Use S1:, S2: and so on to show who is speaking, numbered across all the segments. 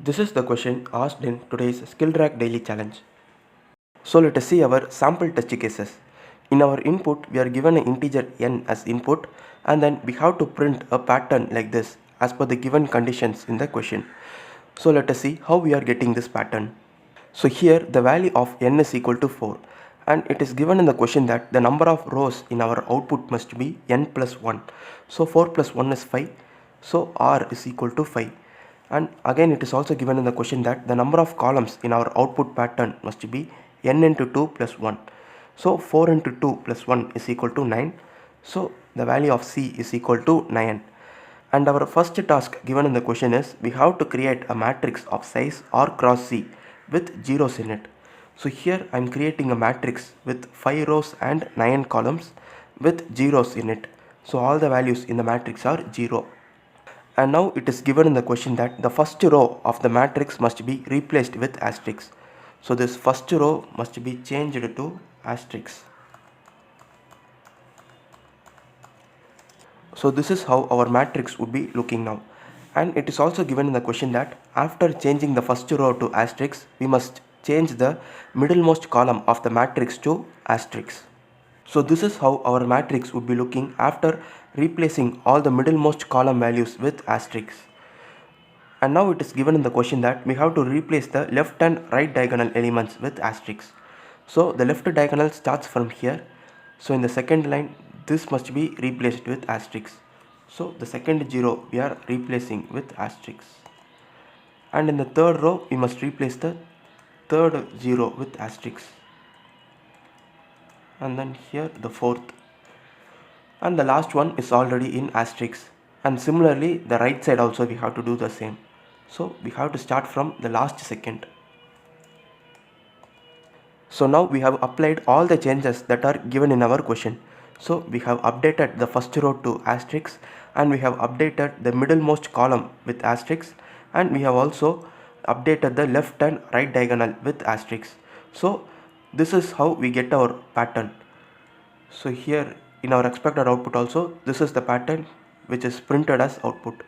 S1: This is the question asked in today's SkillDrack Daily Challenge. So let us see our sample test cases. In our input, we are given an integer n as input, and then we have to print a pattern like this as per the given conditions in the question. So let us see how we are getting this pattern. So here the value of n is equal to 4, and it is given in the question that the number of rows in our output must be n plus 1. So 4 plus 1 is 5, so r is equal to 5. And again it is also given in the question that the number of columns in our output pattern must be n into 2 plus 1. So 4 into 2 plus 1 is equal to 9. So the value of c is equal to 9. And our first task given in the question is we have to create a matrix of size r cross c with zeros in it. So here I am creating a matrix with 5 rows and 9 columns with zeros in it. So all the values in the matrix are 0. And now it is given in the question that the first row of the matrix must be replaced with asterisk. So this first row must be changed to asterisk. So this is how our matrix would be looking now. And it is also given in the question that after changing the first row to asterisk, we must change the middlemost column of the matrix to asterisk. So this is how our matrix would be looking after replacing all the middlemost column values with asterisks. And now it is given in the question that we have to replace the left and right diagonal elements with asterisks. So the left diagonal starts from here. So in the second line, this must be replaced with asterisks. So the second 0 we are replacing with asterisks. And in the third row, we must replace the third 0 with asterisks. And then here the fourth. And the last one is already in asterisk. And similarly, the right side also we have to do the same. So we have to start from the last second. So now we have applied all the changes that are given in our question. So we have updated the first row to asterisk, and we have updated the middlemost column with asterisk, and we have also updated the left and right diagonal with asterisk. So this is how we get our pattern. So here in our expected output also, this is the pattern which is printed as output.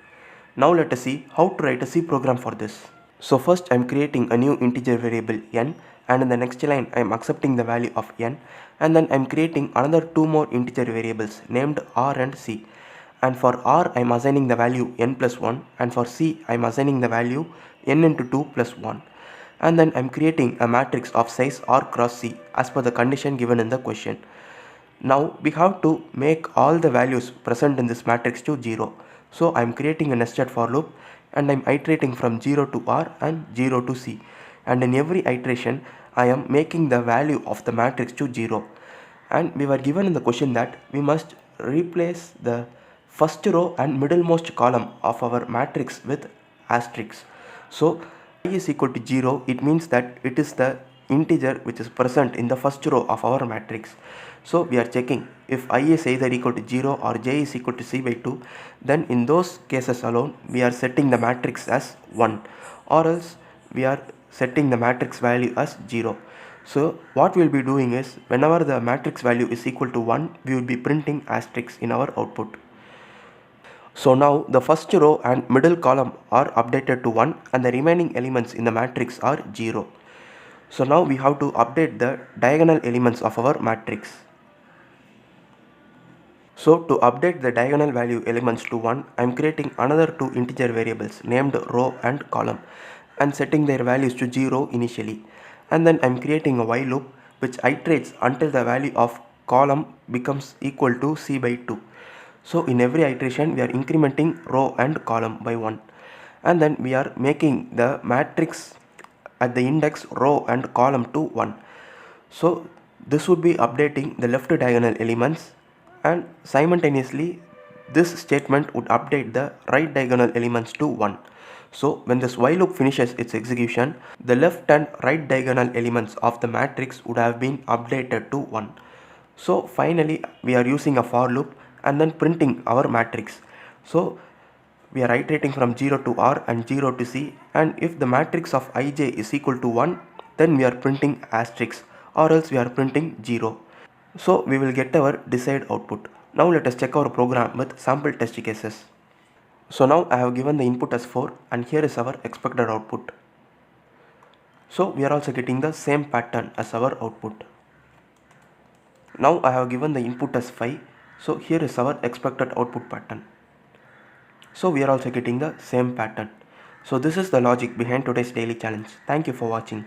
S1: Now let us see how to write a C program for this. So first I am creating a new integer variable n, and in the next line I am accepting the value of n, and then I am creating another two more integer variables named r and c. And for r I am assigning the value n plus 1, and for c I am assigning the value n into 2 plus 1. And then I am creating a matrix of size r cross c as per the condition given in the question. Now we have to make all the values present in this matrix to 0. So I am creating a nested for loop, and I am iterating from 0 to r and 0 to c. And in every iteration I am making the value of the matrix to 0. And we were given in the question that we must replace the first row and middlemost column of our matrix with asterisk. So I is equal to 0, it means that it is the integer which is present in the first row of our matrix. So we are checking if I is either equal to 0 or j is equal to c by 2, then in those cases alone we are setting the matrix as 1, or else we are setting the matrix value as 0. So what we will be doing is whenever the matrix value is equal to 1, we will be printing asterisk in our output. So now the first row and middle column are updated to 1, and the remaining elements in the matrix are 0. So now we have to update the diagonal elements of our matrix. So to update the diagonal value elements to 1, I am creating another two integer variables named row and column, and setting their values to 0 initially. And then I am creating a while loop which iterates until the value of column becomes equal to c by 2. So in every iteration we are incrementing row and column by 1, and then we are making the matrix at the index row and column to 1. So this would be updating the left diagonal elements, and simultaneously this statement would update the right diagonal elements to 1. So when this while loop finishes its execution, the left and right diagonal elements of the matrix would have been updated to 1. So finally we are using a for loop and then printing our matrix. So we are iterating from 0 to r and 0 to c, and if the matrix of ij is equal to 1, then we are printing asterisk, or else we are printing 0. So we will get our desired output. Now let us check our program with sample test cases. So now I have given the input as 4 and here is our expected output. So we are also getting the same pattern as our output. Now I have given the input as 5. So here is our expected output pattern. So we are also getting the same pattern. So this is the logic behind today's daily challenge. Thank you for watching.